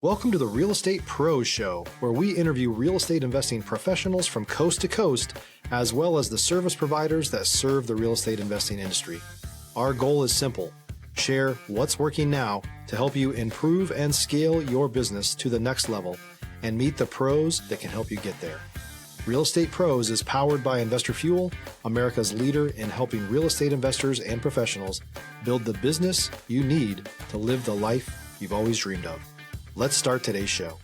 Welcome to the Real Estate Pros Show, where we interview real estate investing professionals from coast to coast, as well as the service providers that serve the real estate investing industry. Our goal is simple: share what's working now to help you improve and scale your business to the next level and meet the pros that can help you get there. Real Estate Pros is powered by Investor Fuel, America's leader in helping real estate investors and professionals build the business you need to live the life you've always dreamed of. Let's start today's show.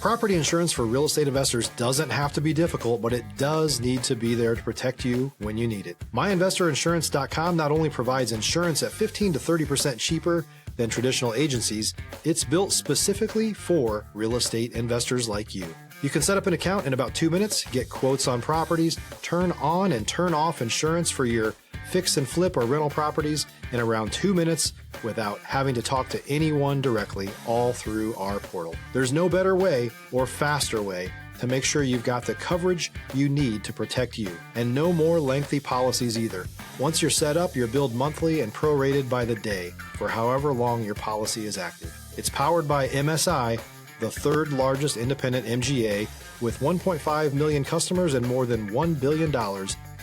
Property insurance for real estate investors doesn't have to be difficult, but it does need to be there to protect you when you need it. MyInvestorInsurance.com not only provides insurance at 15 to 30% cheaper than traditional agencies, it's built specifically for real estate investors like you. You can set up an account in about 2 minutes, get quotes on properties, turn on and turn off insurance for your fix and flip or rental properties in around 2 minutes without having to talk to anyone directly, all through our portal. There's no better way or faster way to make sure you've got the coverage you need to protect you, and no more lengthy policies either. Once you're set up, you're billed monthly and prorated by the day for however long your policy is active. It's powered by MSI, the third largest independent MGA, with 1.5 million customers and more than $1 billion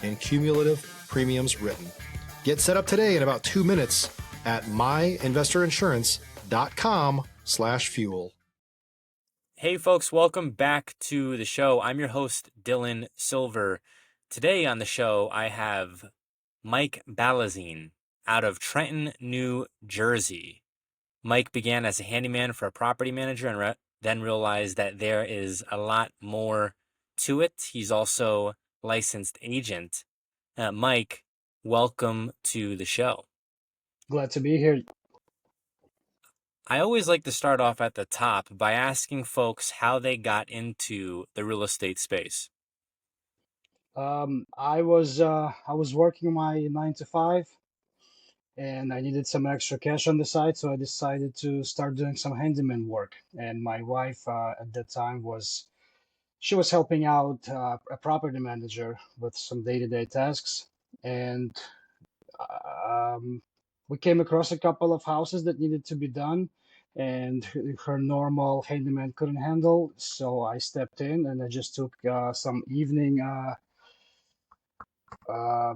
in cumulative premiums written. Get set up today in about 2 minutes at myinvestorinsurance.com/fuel. Hey folks, welcome back to the show. I'm your host, Dylan Silver. Today on the show, I have Mike Balezine out of Trenton, New Jersey. Mike began as a handyman for a property manager and then realized that there is a lot more to it. He's also a licensed agent. Mike, welcome to the show. Glad to be here. I always like to start off at the top by asking folks how they got into the real estate space. I was working my 9 to 5, and I needed some extra cash on the side, so I decided to start doing some handyman work. And my wife at that time she was helping out a property manager with some day-to-day tasks, and um, we came across a couple of houses that needed to be done, and her normal handyman couldn't handle, so I stepped in and I just took some uh,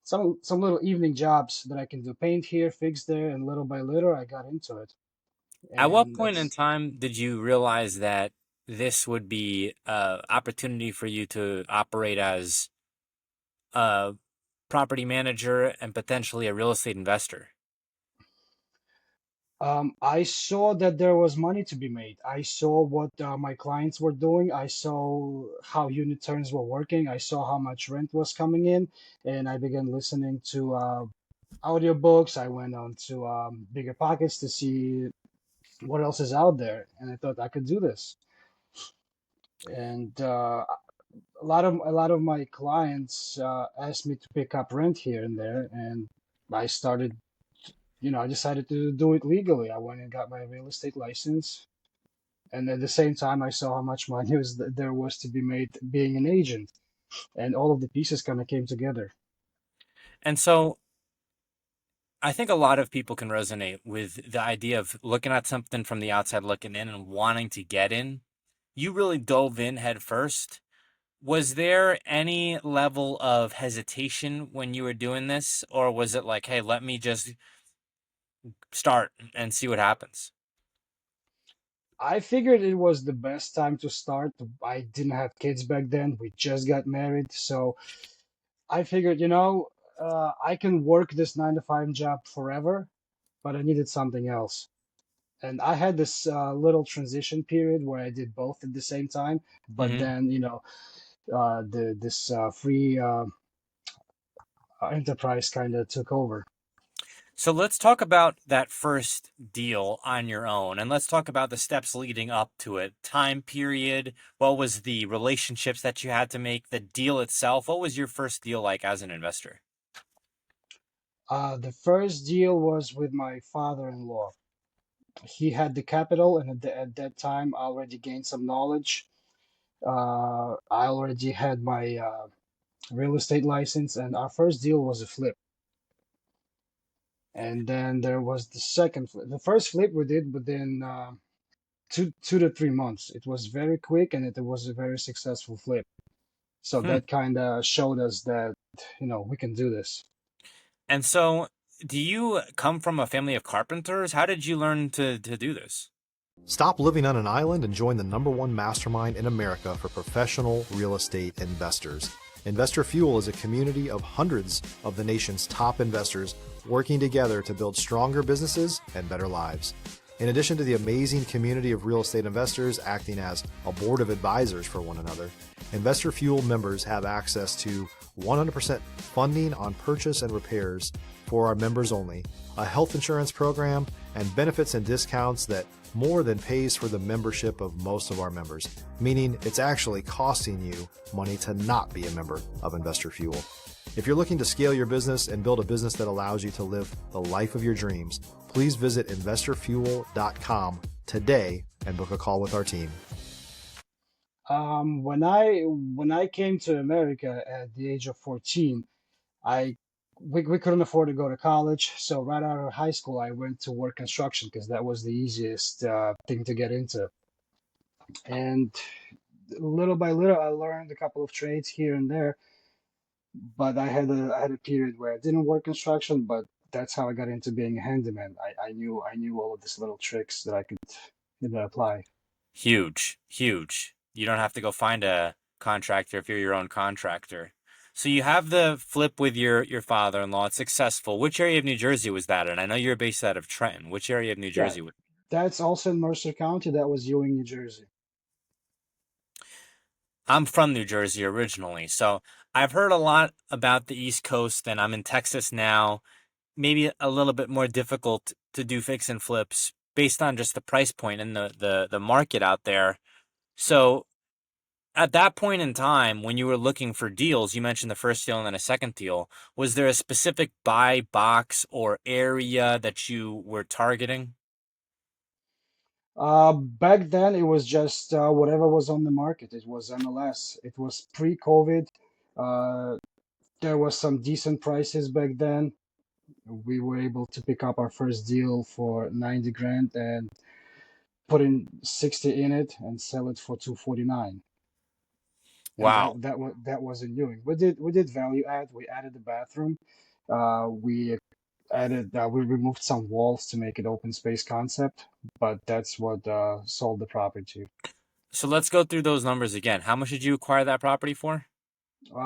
some little evening jobs that I can do, paint here, fix there, and little by little I got into it. At what And point in that's time did you realize that this would be an opportunity for you to operate as a property manager and potentially a real estate investor? I saw that there was money to be made. I saw what my clients were doing. I saw how unit turns were working. I saw how much rent was coming in, and I began listening to audiobooks. I went on to Bigger Pockets to see what else is out there, and I thought I could do this. And a lot of my clients asked me to pick up rent here and there, and I started. I decided to do it legally. I went and got my real estate license, and at the same time, I saw how much money there was to be made being an agent, and all of the pieces kind of came together. And so I think a lot of people can resonate with the idea of looking at something from the outside looking in and wanting to get in. You really dove in head first. Was there any level of hesitation when you were doing this, or was it like, hey, let me just start and see what happens? I figured it was the best time to start. I didn't have kids back then. We just got married, so I figured, I can work this 9 to 5 job forever, but I needed something else. And I had this little transition period where I did both at the same time. But Hmm. then, this free enterprise kind of took over. So let's talk about that first deal on your own, and let's talk about the steps leading up to it. Time period, what was the relationships that you had to make, the deal itself? What was your first deal like as an investor? The first deal was with my father-in-law. He had the capital, and at that time, I already gained some knowledge. I already had my real estate license, and our first deal was a flip. And then there was the second flip. The first flip we did within 2 to 3 months. It was very quick and it was a very successful flip. So Hmm. that kind of showed us that, we can do this. And so, do you come from a family of carpenters? How did you learn to do this? Stop living on an island and join the #1 mastermind in America for professional real estate investors. Investor Fuel is a community of hundreds of the nation's top investors working together to build stronger businesses and better lives. In addition to the amazing community of real estate investors acting as a board of advisors for one another, Investor Fuel members have access to 100% funding on purchase and repairs for our members only, a health insurance program, and benefits and discounts that more than pays for the membership of most of our members, meaning it's actually costing you money to not be a member of Investor Fuel. If you're looking to scale your business and build a business that allows you to live the life of your dreams, please visit investorfuel.com today and book a call with our team. When I came to America at the age of 14, I we couldn't afford to go to college, so right out of high school, I went to work construction because that was the easiest thing to get into. And little by little, I learned a couple of trades here and there. But I had a period where I didn't work construction, but that's how I got into being a handyman. I knew all of these little tricks that I could apply. Huge, huge. You don't have to go find a contractor if you're your own contractor. So you have the flip with your father-in-law. It's successful. Which area of New Jersey was that in? I know you're based out of Trenton. Which area of New Yeah, Jersey was? that's also in Mercer County. That was Ewing, New Jersey. I'm from New Jersey originally, so I've heard a lot about the East Coast, and I'm in Texas now. Maybe a little bit more difficult to do fix and flips based on just the price point and the market out there. So at that point in time, when you were looking for deals, you mentioned the first deal and then a second deal. Was there a specific buy box or area that you were targeting? Back then it was just whatever was on the market. It was MLS. It was pre-COVID. Uh, there was some decent prices back then. We were able to pick up our first deal for 90 grand and put in 60 in it and sell it for 249. And Wow. that was in Ewing. We did value add. We added the bathroom. We removed some walls to make it open space concept, but that's what sold the property. So let's go through those numbers again. How much did you acquire that property for?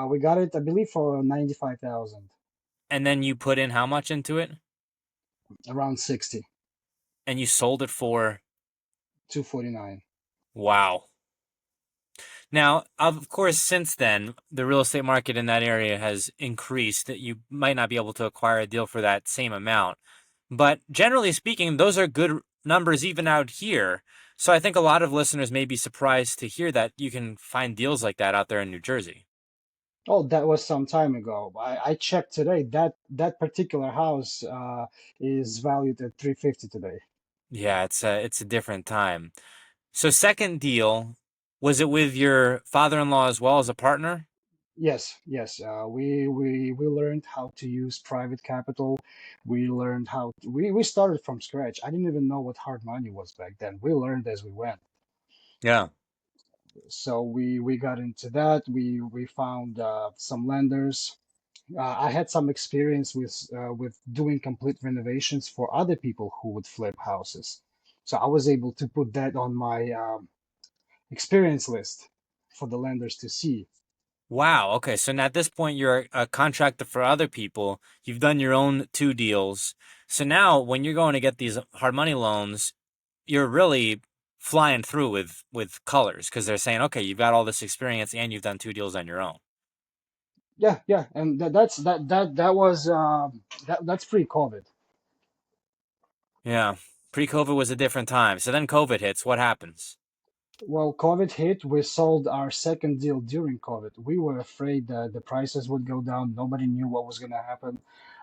We got it, I believe, for 95,000, And then you put in how much into it? around 60, And you sold it for, 249. wow. Now, of course, since then, the real estate market in that area has increased. That you might not be able to acquire a deal for that same amount. But generally speaking, those are good numbers even out here. So I think a lot of listeners may be surprised to hear that you can find deals like that out there in New Jersey. Oh, that was some time ago. I checked today. That particular house is valued at 350 today. Yeah, it's a different time. So second deal, was it with your father-in-law as well as a partner? Yes, yes. We learned how to use private capital. We learned we started from scratch. I didn't even know what hard money was back then. We learned as we went. Yeah. So we got into that. We found some lenders. I had some experience with doing complete renovations for other people who would flip houses. So I was able to put that on my experience list for the lenders to see. Wow. Okay. So now at this point, you're a contractor for other people. You've done your own two deals. So now when you're going to get these hard money loans, you're really flying through with colors because they're saying, okay, you've got all this experience and you've done two deals on your own. Yeah, yeah, and that's pre-COVID. Yeah. Pre-COVID was a different time. So then COVID hits. What happens? Well, COVID hit, we sold our second deal during COVID. We were afraid that the prices would go down. Nobody knew what was going to happen.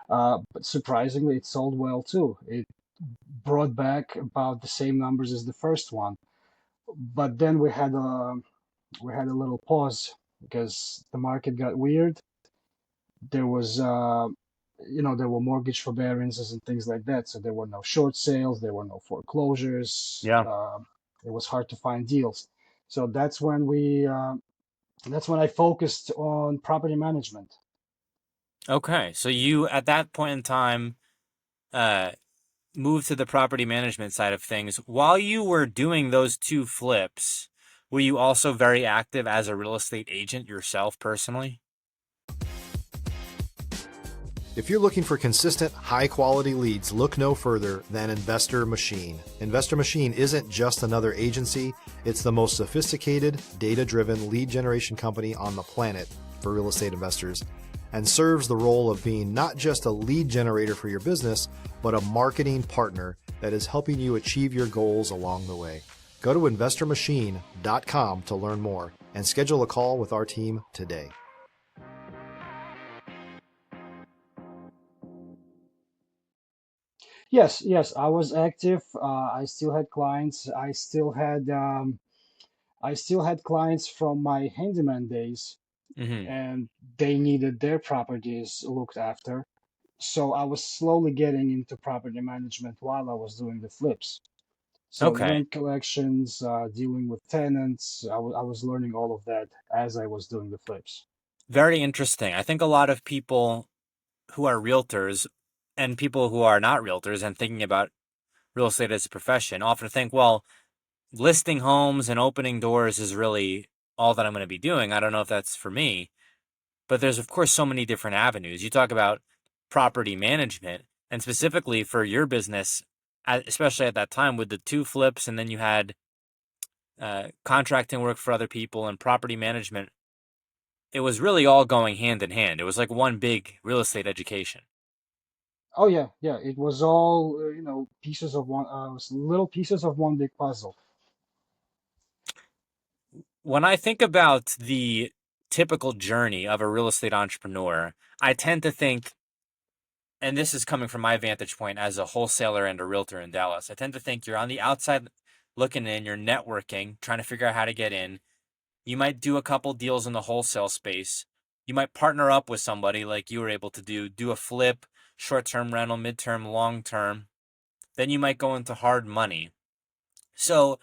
But surprisingly, it sold well too. It brought back about the same numbers as the first one. But then we had a little pause because the market got weird. There was there were mortgage forbearances and things like that. So there were no short sales, there were no foreclosures. Yeah. It was hard to find deals. So that's when I focused on property management. Okay. So you, at that point in time, uh, moved to the property management side of things. While you were doing those two flips, were you also very active as a real estate agent yourself personally? If you're looking for consistent, high-quality leads, look no further than Investor Machine. Investor Machine isn't just another agency, it's the most sophisticated, data-driven lead generation company on the planet for real estate investors, and serves the role of being not just a lead generator for your business, but a marketing partner that is helping you achieve your goals along the way. Go to investormachine.com to learn more and schedule a call with our team today. Yes, yes, I was active. I still had clients. I still had clients from my handyman days, Mm-hmm. and they needed their properties looked after. So I was slowly getting into property management while I was doing the flips. So Okay. rent collections, dealing with tenants, I was learning all of that as I was doing the flips. Very interesting. I think a lot of people who are realtors and people who are not realtors and thinking about real estate as a profession often think, well, listing homes and opening doors is really all that I'm going to be doing. I don't know if that's for me, but there's, of course, so many different avenues. You talk about property management, and specifically for your business, especially at that time with the two flips, and then you had contracting work for other people and property management. It was really all going hand in hand. It was like one big real estate education. Oh yeah, yeah, it was all, pieces of one, little pieces of one big puzzle. When I think about the typical journey of a real estate entrepreneur, I tend to think, and this is coming from my vantage point as a wholesaler and a realtor in Dallas, I tend to think you're on the outside looking in, you're networking, trying to figure out how to get in. You might do a couple deals in the wholesale space. You might partner up with somebody like you were able to do a flip, short term rental, midterm, long term. Then you might go into hard money. So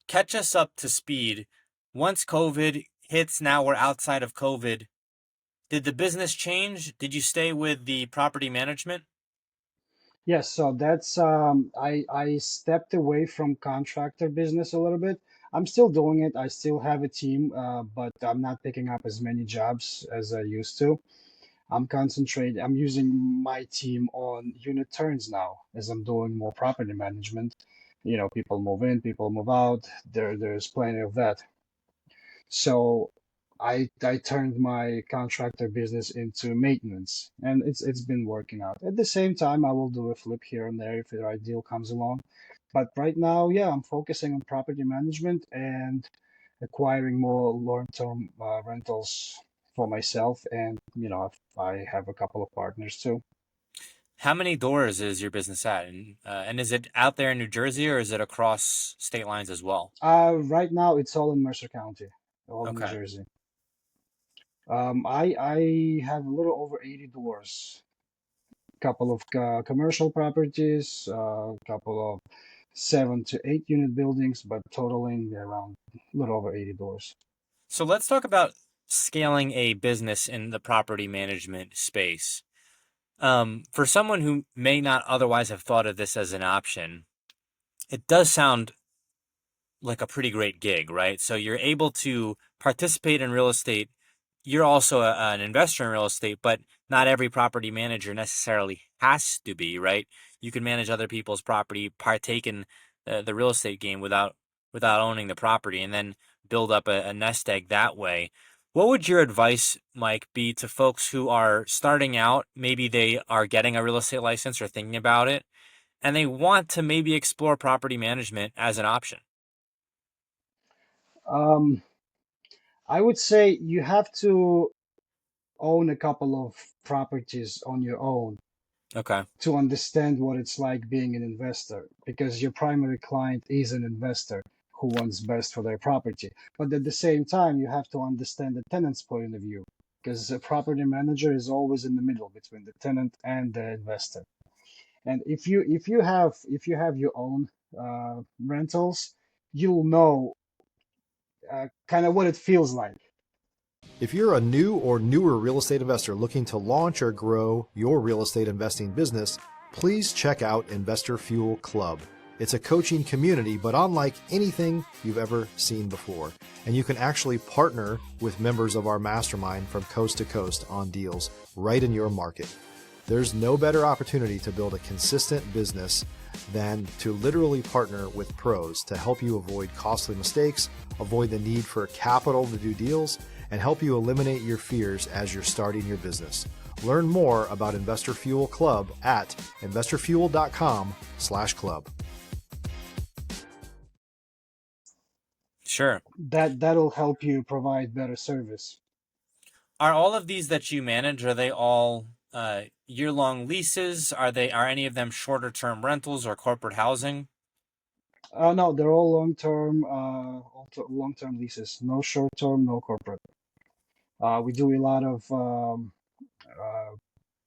catch us up to speed. Once COVID hits, now we're outside of COVID. Did the business change? Did you stay with the property management? Yes, so that's I stepped away from contractor business a little bit. I'm still doing it. I still have a team, but I'm not picking up as many jobs as I used to. I'm using my team on unit turns now as I'm doing more property management. People move in, people move out. There's plenty of that. So I turned my contractor business into maintenance, and it's been working out. At the same time, I will do a flip here and there if the right deal comes along. But right now, yeah, I'm focusing on property management and acquiring more long-term rentals for myself, and I have a couple of partners too. How many doors is your business at? And is it out there in New Jersey or is it across state lines as well? Right now, it's all in Mercer County, all in New Okay. Jersey. I have a little over 80 doors, couple of commercial properties, a couple of 7 to 8 unit buildings, but totaling around a little over 80 doors. So let's talk about scaling a business in the property management space. For someone who may not otherwise have thought of this as an option, it does sound like a pretty great gig, right? So you're able to participate in real estate. You're also an investor in real estate, but not every property manager necessarily has to be, right? You can manage other people's property, partake in the real estate game without owning the property, and then build up a nest egg that way. What would your advice, Mike, be to folks who are starting out? Maybe they are getting a real estate license or thinking about it, and they want to maybe explore property management as an option. Um, I would say you have to own a couple of properties on your own Okay. to understand what it's like being an investor, because your primary client is an investor who wants best for their property. But at the same time, you have to understand the tenant's point of view, because a property manager is always in the middle between the tenant and the investor. And if you have your own rentals, you'll know kind of what it feels like. If you're a new or newer real estate investor looking to launch or grow your real estate investing business, please check out Investor Fuel Club. It's a coaching community, but unlike anything you've ever seen before. And you can actually partner with members of our mastermind from coast to coast on deals right in your market. There's no better opportunity to build a consistent business than to literally partner with pros to help you avoid costly mistakes, avoid the need for capital to do deals, and help you eliminate your fears as you're starting your business. Learn more about Investor Fuel Club at investorfuel.com/club. Sure. That'll help you provide better service. Are all of these that you manage, are they all year-long leases? Are any of them shorter-term rentals or corporate housing? No, they're all long-term leases. No short-term, no corporate. We do a lot of uh,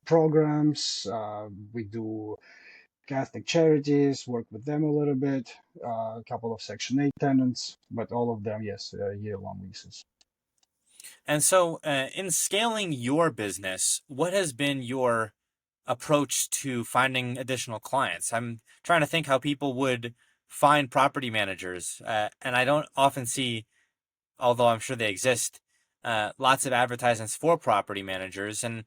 programs. We do Catholic charities, work with them a little bit. A couple of Section 8 tenants, but all of them, yes, year-long leases. And so, in scaling your business, what has been your approach to finding additional clients? I'm trying to think how people would find property managers, and I don't often see, although I'm sure they exist, lots of advertisements for property managers, and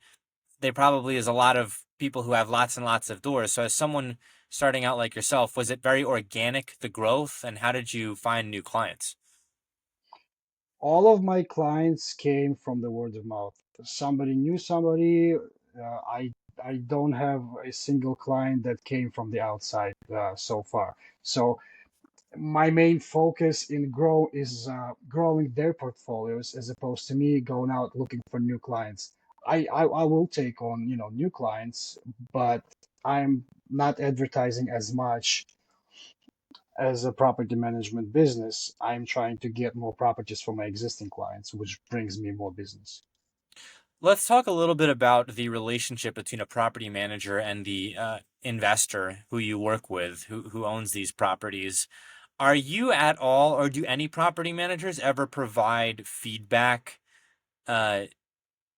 there probably is a lot of people who have lots and lots of doors. So, as someone starting out like yourself, was it very organic, the growth, and how did you find new clients? All of my clients came from the word of mouth. Somebody knew somebody. I don't have a single client that came from the outside so far. So my main focus in grow is growing their portfolios as opposed to me going out looking for new clients. I will take on new clients, but I'm not advertising as much as a property management business. I'm trying to get more properties for my existing clients, which brings me more business. Let's talk a little bit about the relationship between a property manager and the investor who you work with, who owns these properties. Are you at all, or do any property managers ever provide feedback uh,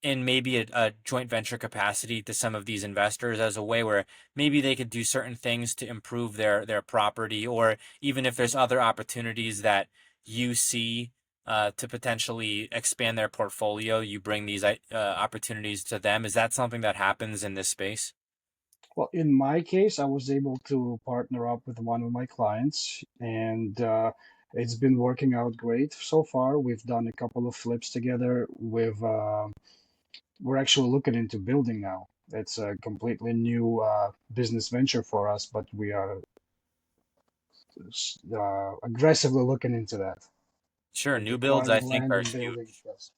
in maybe a joint venture capacity to some of these investors as a way where maybe they could do certain things to improve their property, or even if there's other opportunities that you see to potentially expand their portfolio, you bring these opportunities to them. Is that something that happens in this space? Well, in my case, I was able to partner up with one of my clients, and it's been working out great so far. We've done a couple of flips together. We're actually looking into building now. It's a completely new business venture for us, but we are aggressively looking into that. Sure, Like new builds I acquiring think land are and building. huge. Yes.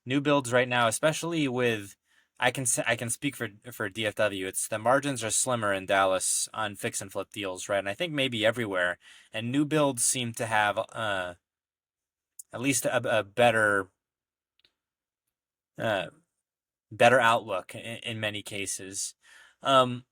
New builds right now, especially with I can speak for DFW. It's the margins are slimmer in Dallas on fix and flip deals, right? And I think maybe everywhere. And new builds seem to have at least a uh, better outlook in many cases. Um,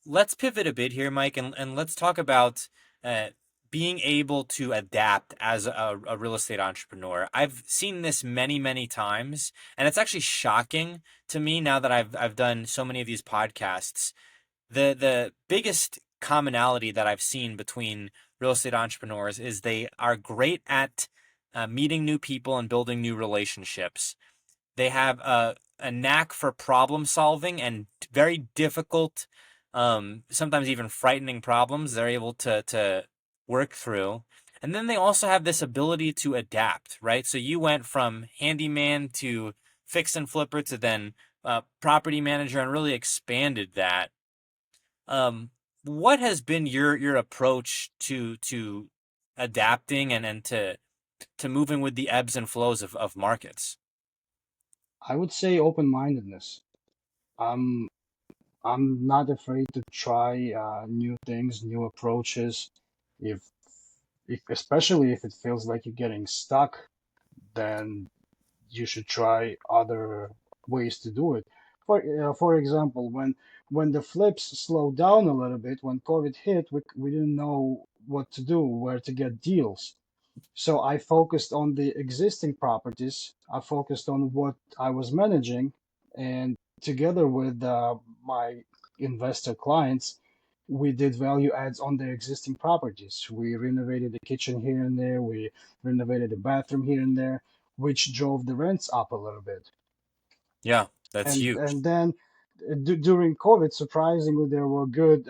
let's pivot a bit here, Mike, and let's talk about uh, being able to adapt as a real estate entrepreneur. I've seen this many, many times, and it's actually shocking to me now that I've done so many of these podcasts. The biggest commonality that I've seen between real estate entrepreneurs is they are great at meeting new people and building new relationships. They have a knack for problem solving and very difficult, sometimes even frightening problems they're able to work through. And then they also have this ability to adapt, right? So you went from handyman to fix and flipper to then property manager and really expanded that. Um, what has been your approach to adapting and to moving with the ebbs and flows of markets? I would say open-mindedness. I'm I'm not afraid to try new things, new approaches. If if especially if it feels like you're getting stuck, then you should try other ways to do it. For example, when the flips slowed down a little bit, when COVID hit, we didn't know what to do, where to get deals. So I focused on the existing properties. I focused on what I was managing, and together with my investor clients, we did value adds on their existing properties. We renovated the kitchen here and there. We renovated the bathroom here and there, which drove the rents up a little bit. Yeah, that's huge. And then during COVID, surprisingly, there were good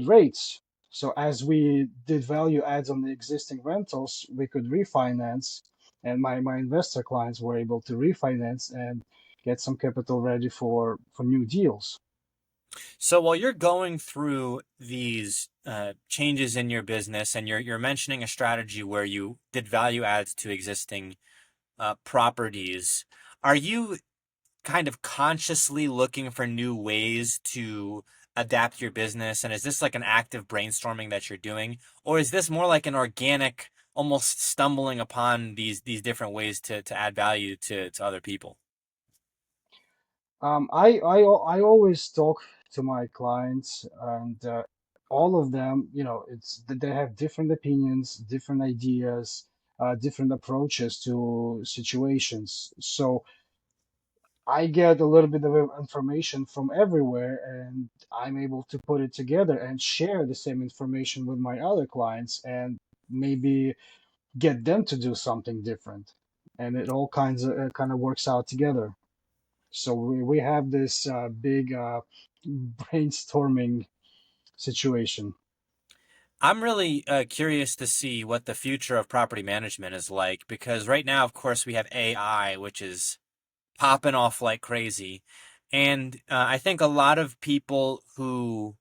rates. So as we did value adds on the existing rentals, we could refinance, and my investor clients were able to refinance and get some capital ready for new deals. So while you're going through these changes in your business, and you're mentioning a strategy where you did value adds to existing properties, are you kind of consciously looking for new ways to adapt your business? And is this like an active brainstorming that you're doing, or is this more like an organic, almost stumbling upon these different ways to add value to other people? I always talk to my clients, and all of them, it's they have different opinions, different ideas, different approaches to situations. So I get a little bit of information from everywhere, and I'm able to put it together and share the same information with my other clients, and maybe get them to do something different. And it all kind of works out together. So we have this big brainstorming situation. I'm really curious to see what the future of property management is like, because right now, of course, we have AI, which is popping off like crazy. And I think a lot of people who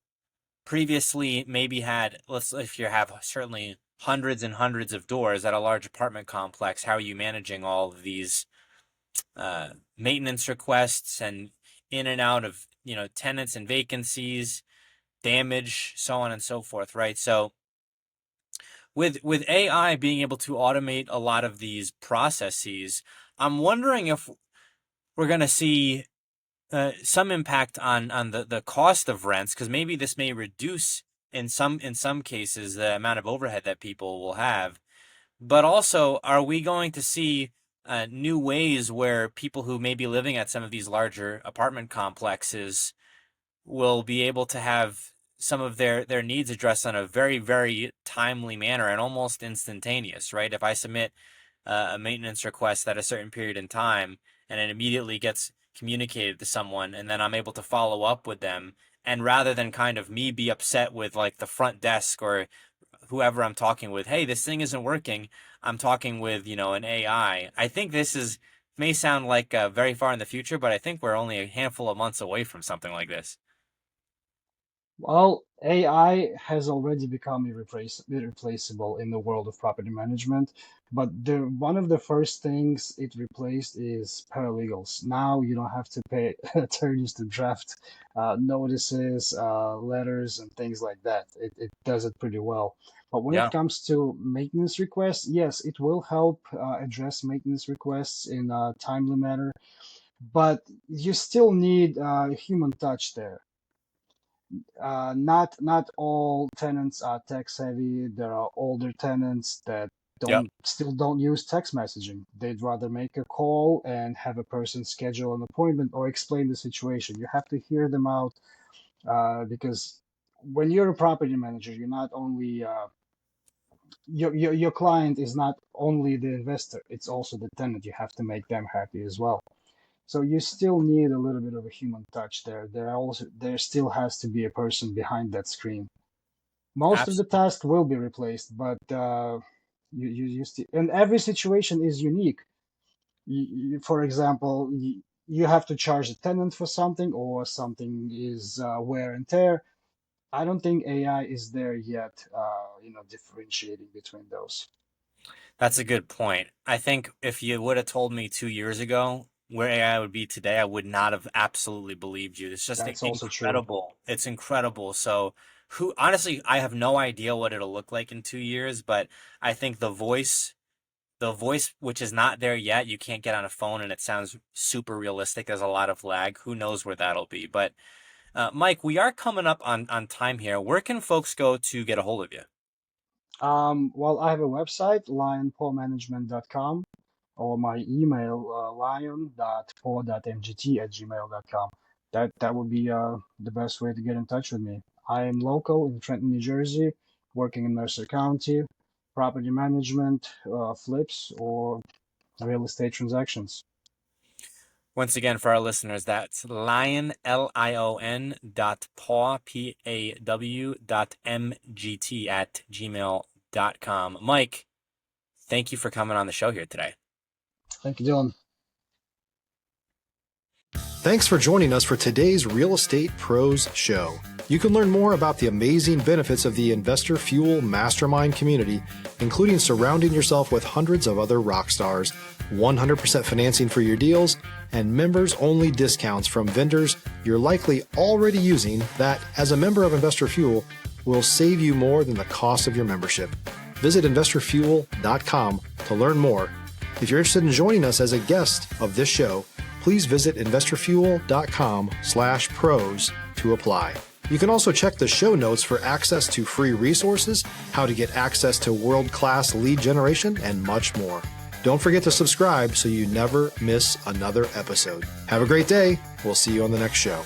previously maybe had, let's, if you have certainly hundreds and hundreds of doors at a large apartment complex, how are you managing all of these maintenance requests and in and out of, tenants and vacancies, damage, so on and so forth, right? So with AI being able to automate a lot of these processes, I'm wondering if we're going to see some impact on the cost of rents, because maybe this may reduce in some cases the amount of overhead that people will have. But also, are we going to see new ways where people who may be living at some of these larger apartment complexes will be able to have some of their needs addressed on a very, very timely manner and almost instantaneous, right? If I submit a maintenance request at a certain period in time, and it immediately gets communicated to someone, and then I'm able to follow up with them, and rather than kind of me be upset with like the front desk or whoever I'm talking with, hey, this thing isn't working, I'm talking with, an AI. I think this is may sound like very far in the future, but I think we're only a handful of months away from something like this. Well, AI has already become irreplaceable in the world of property management, but one of the first things it replaced is paralegals. Now you don't have to pay attorneys to draft notices, letters, and things like that. It does it pretty well. But when it Yeah. comes to maintenance requests, yes, it will help address maintenance requests in a timely manner, but you still need a human touch there. Not all tenants are tech savvy. There are older tenants that Yep. don't use text messaging. They'd rather make a call and have a person schedule an appointment or explain the situation. You have to hear them out, because when you're a property manager, you're not only your client is not only the investor, it's also the tenant. You have to make them happy as well. So you still need a little bit of a human touch there. There still has to be a person behind that screen. Most of the Absolutely. tasks will be replaced, but you still, and every situation is unique. For example, you have to charge the tenant for something, or something is wear and tear. I don't think AI is there yet, differentiating between those. That's a good point. I think if you would have told me 2 years ago where AI would be today, I would not have absolutely believed you. It's just That's also true. incredible. It's incredible. So, who honestly, I have no idea what it'll look like in 2 years, but I think the voice the voice, which is not there yet, you can't get on a phone and it sounds super realistic. There's a lot of lag. Who knows where that'll be? But Mike, we are coming up on time here. Where can folks go to get a hold of you? Well, I have a website, lionpaulmanagement.com, or my email, lion.paul.mgt@gmail.com. That would be the best way to get in touch with me. I am local in Trenton, New Jersey, working in Mercer County, property management, flips, or real estate transactions. Once again, for our listeners, that's lion, Lion, dot paw, Paw, dot mgt at gmail.com. Mike, thank you for coming on the show here today. Thank you, Dylan. Thanks for joining us for today's Real Estate Pros Show. You can learn more about the amazing benefits of the Investor Fuel Mastermind community, including surrounding yourself with hundreds of other rock stars, 100% financing for your deals, and members-only discounts from vendors you're likely already using that, as a member of Investor Fuel, will save you more than the cost of your membership. Visit investorfuel.com to learn more. If you're interested in joining us as a guest of this show, please visit investorfuel.com/pros to apply. You can also check the show notes for access to free resources, how to get access to world-class lead generation, and much more. Don't forget to subscribe so you never miss another episode. Have a great day. We'll see you on the next show.